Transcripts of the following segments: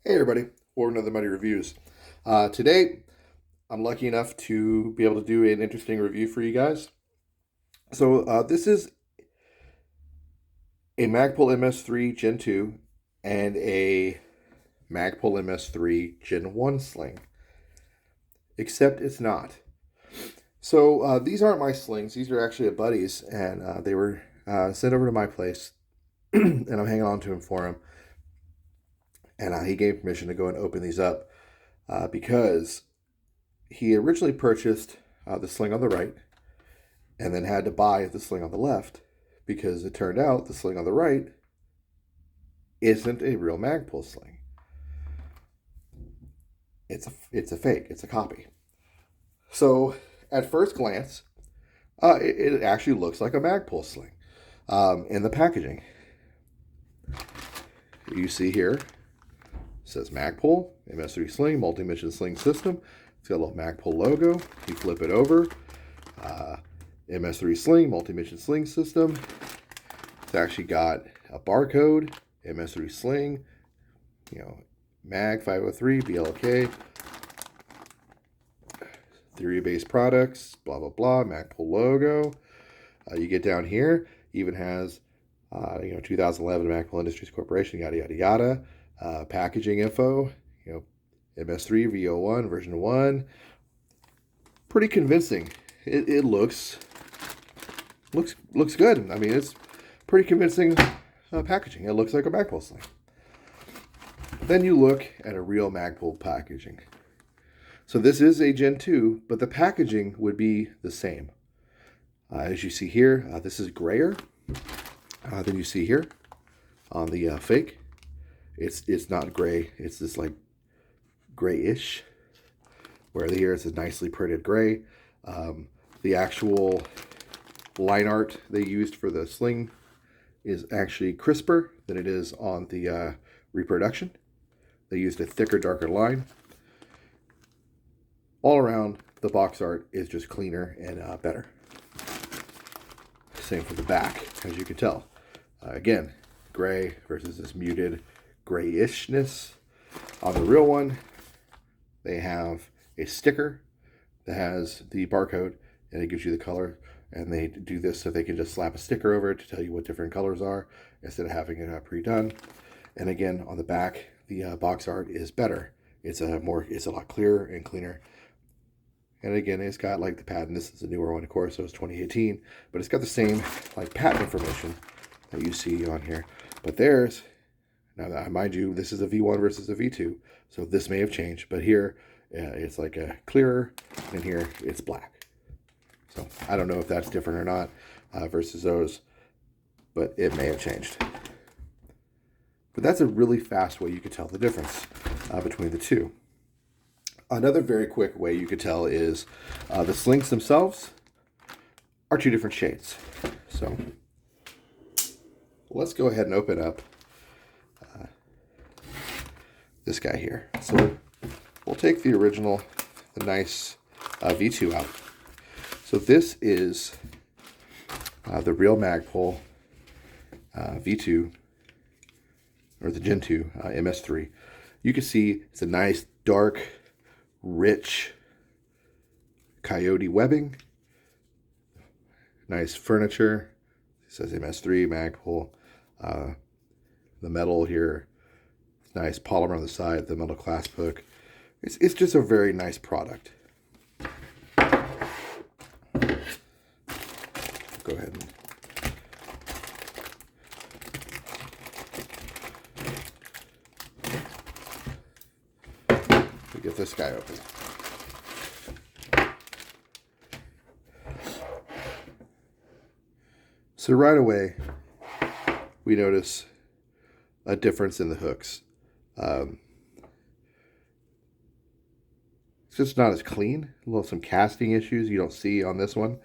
Hey everybody, welcome to the Muddy Reviews. Today, I'm lucky enough to be able to do an interesting review for you guys. This is a Magpul MS3 Gen 2 and a Magpul MS3 Gen 1 sling, except it's not. These aren't my slings, these are actually a buddy's, and they were sent over to my place, and I'm hanging on to them for him. And he gave permission to go and open these up because he originally purchased the sling on the right and then had to buy the sling on the left because it turned out the sling on the right isn't a real Magpul sling. It's a fake. It's a copy. So at first glance, it actually looks like a Magpul sling in the packaging. You see here, it says Magpul MS3 sling, multi-mission sling system. It's got a little Magpul logo. You flip it over. MS3 sling, multi-mission sling system. It's actually got a barcode, MS3 sling, MAG 503, BLK, theory-based products, blah, blah, blah, Magpul logo. You get down here, even has, 2011 Magpul Industries Corporation, yada, yada, yada. Packaging info, MS3 V01 version 1. Pretty convincing. It looks good. I mean, it's pretty convincing packaging. It looks like a Magpul sling. Then you look at a real Magpul packaging. So this is a Gen 2, but the packaging would be the same. As you see here, this is grayer than you see here on the fake. It's not gray. It's this like grayish, where here it's a nicely printed gray. The actual line art they used for the sling is actually crisper than it is on the reproduction. They used a thicker, darker line. All around, the box art is just cleaner and better. Same for the back, as you can tell. Again, gray versus this muted grayishness. On the real one, they have a sticker that has the barcode, and it gives you the color. And they do this so they can just slap a sticker over it to tell you what different colors are instead of having it pre-done. And again, on the back, the box art is better. It's a lot clearer and cleaner. And again, it's got like the patent. This is a newer one, of course, so it's 2018, but it's got the same like patent information that you see on here. But theirs, now mind you, this is a V1 versus a V2, so this may have changed. But here, it's like a clearer, and here it's black. So I don't know if that's different or not versus those, but it may have changed. But that's a really fast way you could tell the difference between the two. Another very quick way you could tell is the slings themselves are two different shades. So let's go ahead and open up this guy here. So we'll take the original, the nice V2 out. So this is the real Magpul V2, or the Gen 2 MS3. You can see it's a nice, dark, rich coyote webbing. Nice furniture. It says MS3 Magpul. The metal here, nice polymer on the side, the metal clasp hook. It's just a very nice product. Go ahead and get this guy open. So right away, we notice a difference in the hooks. It's just not as clean. Some casting issues you don't see on this one.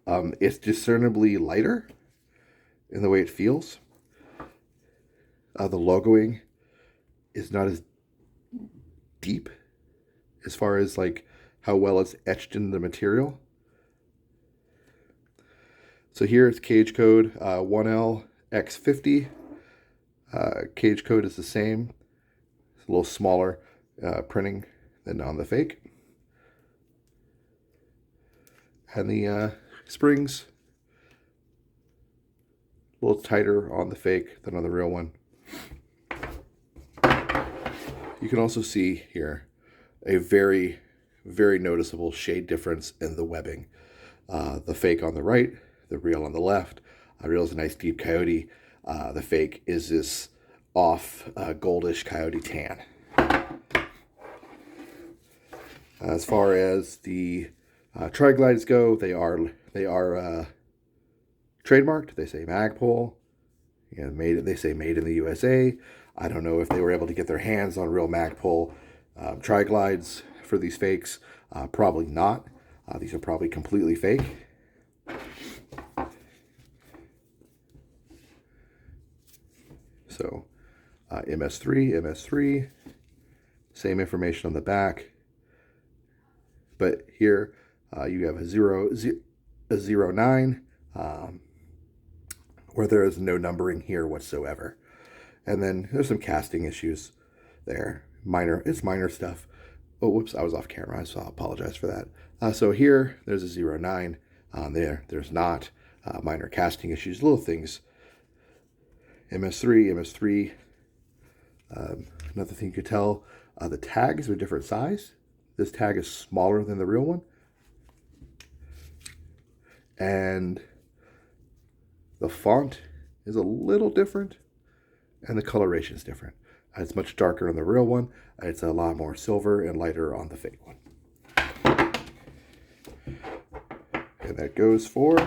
It's discernibly lighter in the way it feels. The logoing is not as deep as far as like how well it's etched in the material. So here it's cage code 1LX50. Cage code is the same. It's a little smaller printing than on the fake. And the springs, a little tighter on the fake than on the real one. You can also see here a very, very noticeable shade difference in the webbing. The fake on the right, the real on the left. Real is a nice deep coyote. The fake is this off goldish coyote tan. As far as the tri-glides go, they are trademarked. They say Magpul. You know, they say made in the USA. I don't know if they were able to get their hands on real Magpul tri-glides for these fakes. Probably not. These are probably completely fake. So MS3, same information on the back. But here you have a 09, where there is no numbering here whatsoever. And then there's some casting issues there. It's minor stuff. Oh, whoops, I was off camera, so I'll apologize for that. So here, there's a 09. There's not. Minor casting issues, little things. MS3. Another thing you could tell, the tags are different size. This tag is smaller than the real one. And the font is a little different. And the coloration is different. It's much darker on the real one. It's a lot more silver and lighter on the fake one. And that goes for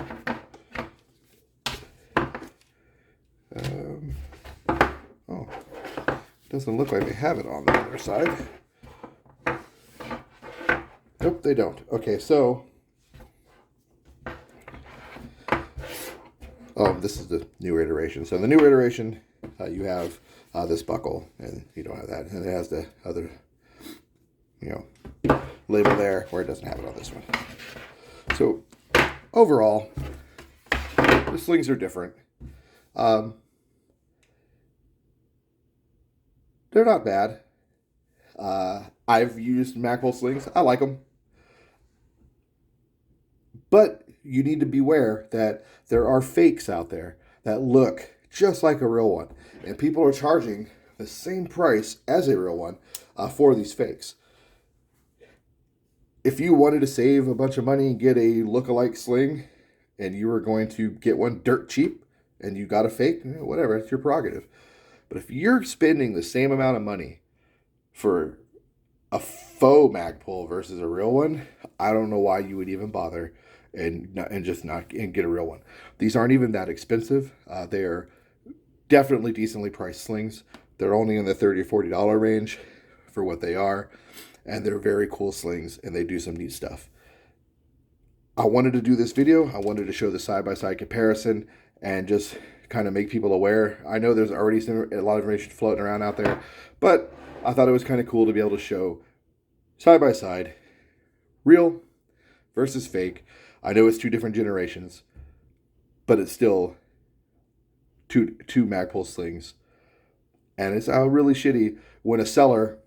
oh, doesn't look like they have it on the other side. Nope, they don't. Okay, so this is the newer iteration. So the newer iteration, you have this buckle, and you don't have that, and it has the other, label there where it doesn't have it on this one. So overall, the slings are different. They're not bad. I've used Magpul slings. I like them. But you need to beware that there are fakes out there that look just like a real one. And people are charging the same price as a real one for these fakes. If you wanted to save a bunch of money and get a look-alike sling, and you were going to get one dirt cheap, and you got a fake, whatever, it's your prerogative. But if you're spending the same amount of money for a faux Magpul versus a real one, I don't know why you would even bother and get a real one. These aren't even that expensive. They are definitely decently priced slings. They're only in the $30 or $40 range for what they are, and they're very cool slings, and they do some neat stuff. I wanted to do this video. I wanted to show the side-by-side comparison and just kind of make people aware. I know there's already a lot of information floating around out there, but I thought it was kind of cool to be able to show side-by-side real versus fake. I know it's two different generations, but it's still two Magpul slings. And it's really shitty when a seller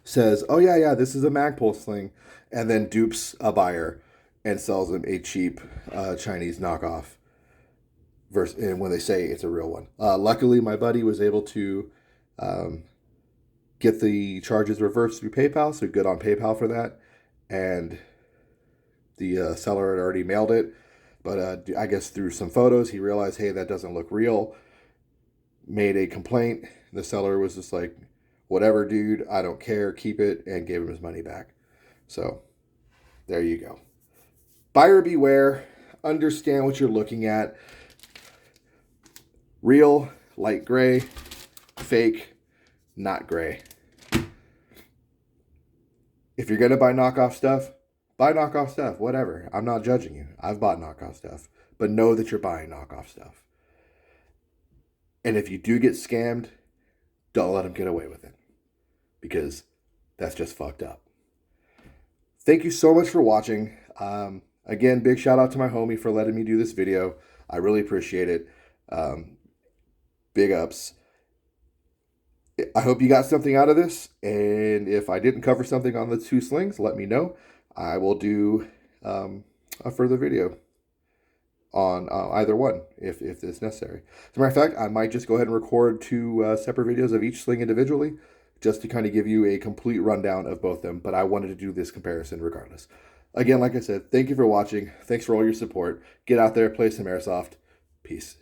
says, oh yeah, this is a Magpul sling, and then dupes a buyer and sells them a cheap Chinese knockoff. And when they say it's a real one. Luckily, my buddy was able to get the charges reversed through PayPal, so good on PayPal for that. And the seller had already mailed it, but I guess through some photos, he realized, hey, that doesn't look real. Made a complaint. The seller was just like, whatever, dude, I don't care, keep it, and gave him his money back. So there you go. Buyer beware. Understand what you're looking at. Real, light gray. Fake, not gray. If you're going to buy knockoff stuff, whatever. I'm not judging you. I've bought knockoff stuff. But know that you're buying knockoff stuff. And if you do get scammed, don't let them get away with it. Because that's just fucked up. Thank you so much for watching. Again, big shout out to my homie for letting me do this video. I really appreciate it. Big ups. I hope you got something out of this, and if I didn't cover something on the two slings, let me know. I will do a further video on either one if it's necessary. As a matter of fact, I might just go ahead and record two separate videos of each sling individually, just to kind of give you a complete rundown of both of them, but I wanted to do this comparison regardless. Again, like I said, thank you for watching. Thanks for all your support. Get out there, play some airsoft. Peace.